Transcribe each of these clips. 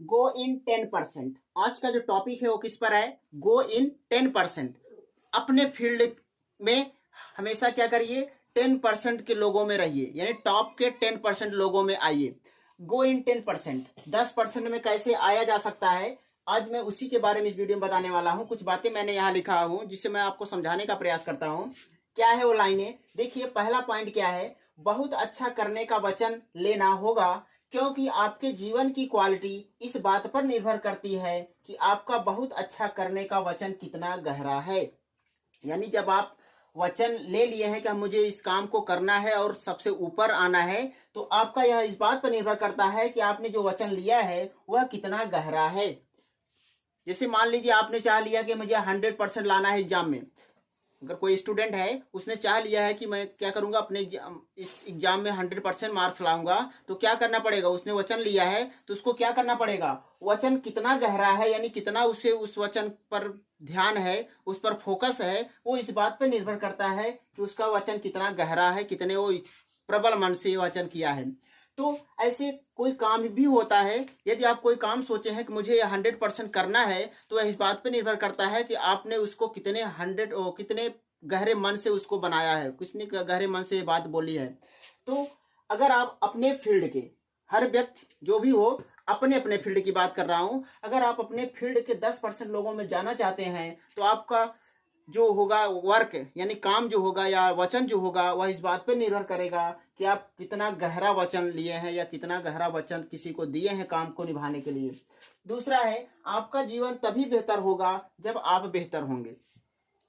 गो इन 10%। आज का जो टॉपिक है वो किस पर है? गो इन 10%। अपने फील्ड में हमेशा क्या करिए? 10% के लोगों में रहिए, यानी टॉप के 10% लोगों में आइए। गो इन 10%, 10% में कैसे आया जा सकता है, आज मैं उसी के बारे में इस वीडियो में बताने वाला हूं। कुछ बातें मैंने यहाँ लिखा हूं जिससे मैं आपको समझाने का प्रयास करता हूं। क्या है वो लाइनें? देखिए, पहला पॉइंट क्या है? बहुत अच्छा करने का वचन लेना होगा, क्योंकि आपके जीवन की क्वालिटी इस बात पर निर्भर करती है कि आपका बहुत अच्छा करने का वचन कितना गहरा है। यानी जब आप वचन ले लिए हैं कि मुझे इस काम को करना है और सबसे ऊपर आना है, तो आपका यह इस बात पर निर्भर करता है कि आपने जो वचन लिया है वह कितना गहरा है। जैसे मान लीजिए आपने चाह लिया कि मुझे 100% लाना है एग्जाम में। अगर कोई स्टूडेंट है, उसने चाह लिया है कि मैं क्या करूंगा, अपने इस एग्जाम में 100% मार्क्स लाऊंगा, तो क्या करना पड़ेगा? उसने वचन लिया है तो उसको क्या करना पड़ेगा? वचन कितना गहरा है, यानी कितना उसे उस वचन पर ध्यान है, उस पर फोकस है, वो इस बात पर निर्भर करता है कि उसका वचन कितना गहरा है, कितने वो प्रबल मन से वचन किया है। तो ऐसे कोई काम भी होता है, यदि आप कोई काम सोचे हैं कि मुझे 100% करना है, तो इस बात पर निर्भर करता है कि आपने उसको कितने गहरे मन से उसको बनाया है, कितने गहरे मन से ये बात बोली है। तो अगर आप अपने फील्ड के, हर व्यक्ति जो भी हो, अपने अपने फील्ड की बात कर रहा हूं, अगर आप अपने फील्ड के 10% लोगों में जाना चाहते हैं, तो आपका जो होगा वर्क, यानी काम जो होगा या वचन जो होगा, वह इस बात पर निर्भर करेगा कि आप कितना गहरा वचन लिए हैं या कितना गहरा वचन किसी को दिए हैं काम को निभाने के लिए। दूसरा है, आपका जीवन तभी बेहतर होगा जब आप बेहतर होंगे।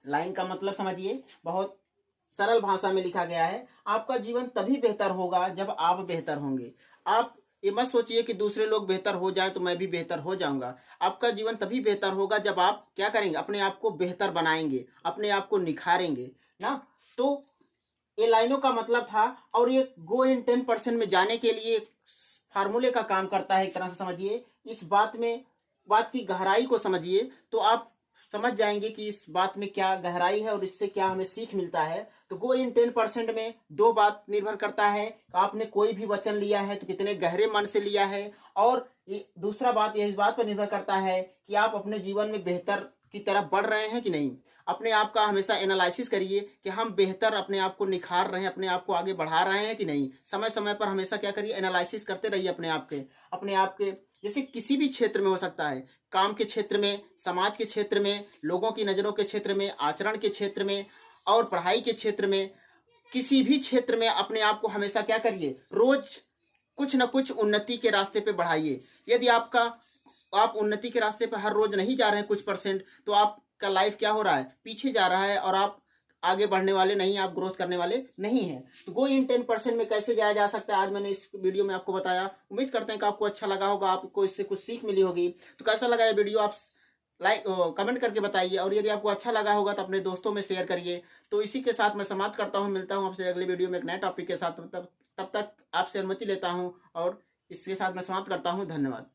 लाइन का मतलब समझिए, बहुत सरल भाषा में लिखा गया है, आपका जीवन तभी बेहतर होगा जब आप बेहतर होंगे। आप ये मत सोचिए कि दूसरे लोग बेहतर हो जाए तो मैं भी बेहतर हो जाऊंगा। आपका जीवन तभी बेहतर होगा जब आप क्या करेंगे? अपने आप को बेहतर बनाएंगे, अपने आप को निखारेंगे ना। तो ये लाइनों का मतलब था, और ये गो इन 10% में जाने के लिए फार्मूले का काम करता है। एक तरह से समझिए, इस बात की गहराई को समझिए तो आप समझ जाएंगे कि इस बात में क्या गहराई है और इससे क्या हमें सीख मिलता है। तो गो इन 10% में दो बात निर्भर करता है कि आपने कोई भी वचन लिया है तो कितने गहरे मन से लिया है, और दूसरा बात यह इस बात पर निर्भर करता है कि आप अपने जीवन में बेहतर की तरफ बढ़ रहे हैं कि नहीं। अपने आप का हमेशा एनालिसिस करिए कि हम बेहतर अपने आप को निखार रहे हैं, अपने आप को आगे बढ़ा रहे हैं कि नहीं। समय समय पर हमेशा क्या करिए? एनालिसिस करते रहिए अपने आप के जैसे किसी भी क्षेत्र में हो सकता है, काम के क्षेत्र में, समाज के क्षेत्र में, लोगों की नज़रों के क्षेत्र में, आचरण के क्षेत्र में, और पढ़ाई के क्षेत्र में। किसी भी क्षेत्र में अपने आप को हमेशा क्या करिए? रोज कुछ न कुछ उन्नति के रास्ते पे बढ़ाइए। यदि आप उन्नति के रास्ते पे हर रोज नहीं जा रहे हैं कुछ परसेंट, तो आपका लाइफ क्या हो रहा है? पीछे जा रहा है, और आप आगे बढ़ने वाले नहीं, आप ग्रोथ करने वाले नहीं हैं। तो गो इन 10% में कैसे जाया जा सकता है, आज मैंने इस वीडियो में आपको बताया। उम्मीद करते हैं कि आपको अच्छा लगा होगा, आपको इससे कुछ सीख मिली होगी। तो कैसा लगा ये वीडियो, आप लाइक कमेंट करके बताइए, और यदि आपको अच्छा लगा होगा तो अपने दोस्तों में शेयर करिए। तो इसी के साथ मैं समाप्त करता हूँ, मिलता हूँ आपसे अगले वीडियो में एक नए टॉपिक के साथ। तब तक आपसे अनुमति लेता हूँ और इसके साथ मैं समाप्त करता हूँ। धन्यवाद।